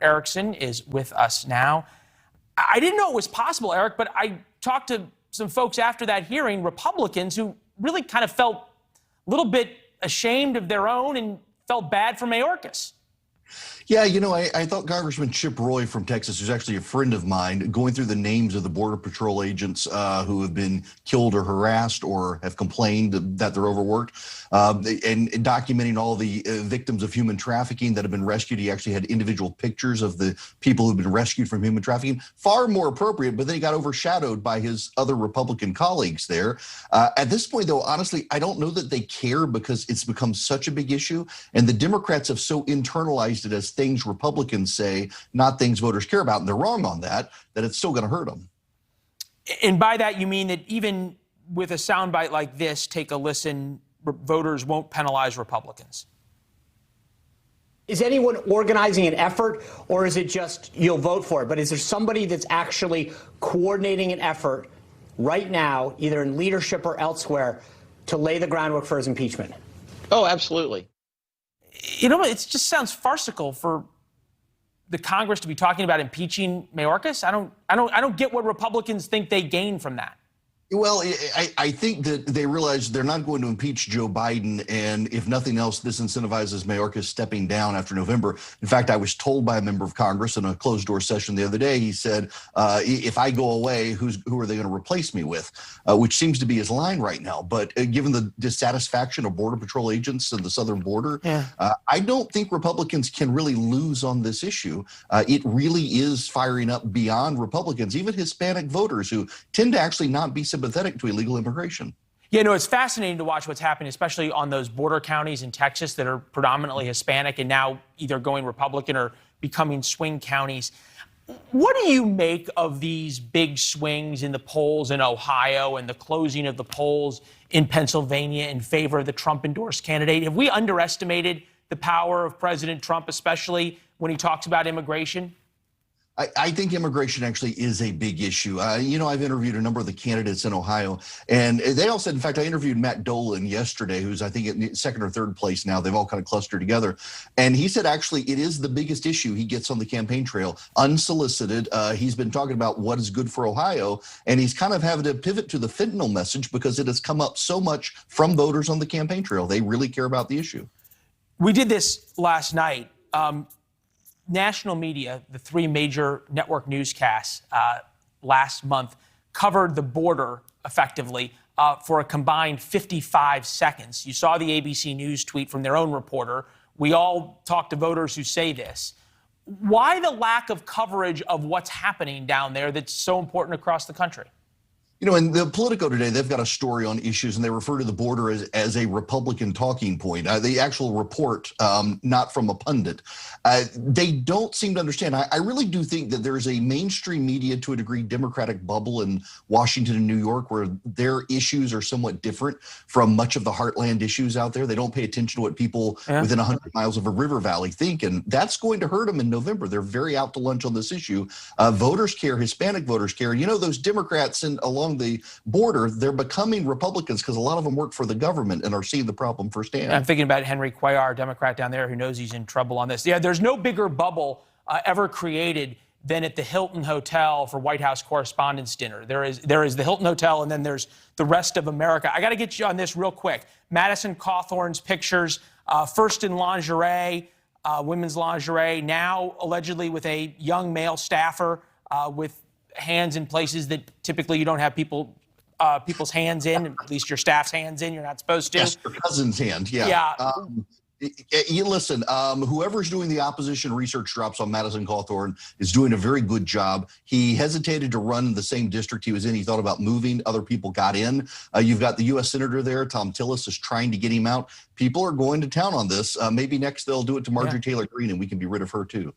Erickson is with us now. I didn't know it was possible, Eric, but I talked to some folks after that hearing, Republicans, who really kind of felt a little bit ashamed of their own and felt bad for Mayorkas. Yeah, I thought Congressman Chip Roy from Texas, who's actually a friend of mine, going through the names of the Border Patrol agents who have been killed or harassed or have complained that they're overworked, and documenting all the victims of human trafficking that have been rescued. He actually had individual pictures of the people who've been rescued from human trafficking. Far more appropriate, but then he got overshadowed by his other Republican colleagues there. At this point, though, honestly, I don't know that they care because it's become such a big issue, and the Democrats have so internalized it as things Republicans say, not things voters care about, and they're wrong on that it's still going to hurt them. And by that, you mean that even with a soundbite like this, take a listen, voters won't penalize Republicans? Is anyone organizing an effort, or is it just you'll vote for it? But is there somebody that's actually coordinating an effort right now, either in leadership or elsewhere, to lay the groundwork for his impeachment? Oh, absolutely. It just sounds farcical for the Congress to be talking about impeaching Mayorkas. I don't get what Republicans think they gain from that. Well, I think that they realize they're not going to impeach Joe Biden, and if nothing else, this incentivizes Mayorkas stepping down after November. In fact, I was told by a member of Congress in a closed-door session the other day, he said, if I go away, who are they going to replace me with? Which seems to be his line right now. But given the dissatisfaction of Border Patrol agents in the southern border, I don't think Republicans can really lose on this issue. It really is firing up beyond Republicans, even Hispanic voters who tend to actually not be sympathetic to illegal immigration. Yeah, no, it's fascinating to watch what's happening, especially on those border counties in Texas that are predominantly Hispanic and now either going Republican or becoming swing counties. What do you make of these big swings in the polls in Ohio and the closing of the polls in Pennsylvania in favor of the Trump-endorsed candidate? Have we underestimated the power of President Trump, especially when he talks about immigration? I think immigration actually is a big issue. I've interviewed a number of the candidates in Ohio, and they all said, in fact, I interviewed Matt Dolan yesterday, who's I think in second or third place now. They've all kind of clustered together. And he said, actually, it is the biggest issue he gets on the campaign trail, unsolicited. He's been talking about what is good for Ohio, and he's kind of having to pivot to the fentanyl message because it has come up so much from voters on the campaign trail. They really care about the issue. We did this last night. National media, the three major network newscasts last month, covered the border effectively for a combined 55 seconds. You saw the ABC News tweet from their own reporter. We all talk to voters who say this. Why the lack of coverage of what's happening down there that's so important across the country? In the Politico today, they've got a story on issues, and they refer to the border as a Republican talking point. The actual report, not from a pundit. They don't seem to understand. I really do think that there's a mainstream media, to a degree, Democratic bubble in Washington and New York, where their issues are somewhat different from much of the heartland issues out there. They don't pay attention to what people within 100 miles of a river valley think, and that's going to hurt them in November. They're very out to lunch on this issue. Voters care. Hispanic voters care. Those Democrats along the border, they're becoming Republicans because a lot of them work for the government and are seeing the problem firsthand. I'm thinking about Henry Cuellar, Democrat down there, who knows he's in trouble on this. Yeah, there's no bigger bubble ever created than at the Hilton Hotel for White House Correspondents' Dinner. There is the Hilton Hotel, and then there's the rest of America. I got to get you on this real quick. Madison Cawthorn's pictures, first in lingerie, women's lingerie, now allegedly with a young male staffer with hands in places that typically you don't have people's hands in, at least your staff's hands in. You're not supposed to. Yes, your cousin's hand. Yeah. You listen, whoever's doing the opposition research drops on Madison Cawthorn is doing a very good job. He hesitated to run in the same district he was in. He thought about moving. Other people got in. You've got the U.S. Senator there. Tom Tillis is trying to get him out. People are going to town on this. Maybe next they'll do it to Marjorie Taylor Greene, and we can be rid of her too.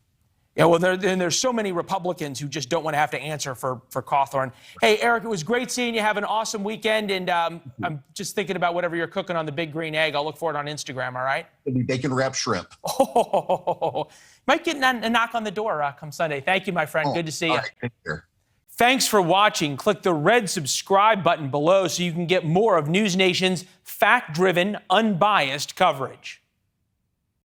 Yeah, well, there's so many Republicans who just don't want to have to answer for Cawthorn. Hey, Eric, it was great seeing you. Have an awesome weekend, and I'm just thinking about whatever you're cooking on the Big Green Egg. I'll look for it on Instagram, all right? It'll be bacon-wrapped shrimp. Oh, might get a knock on the door come Sunday. Thank you, my friend. Good to see you. Right, take care. Thanks for watching. Click the red subscribe button below so you can get more of NewsNation's fact-driven, unbiased coverage.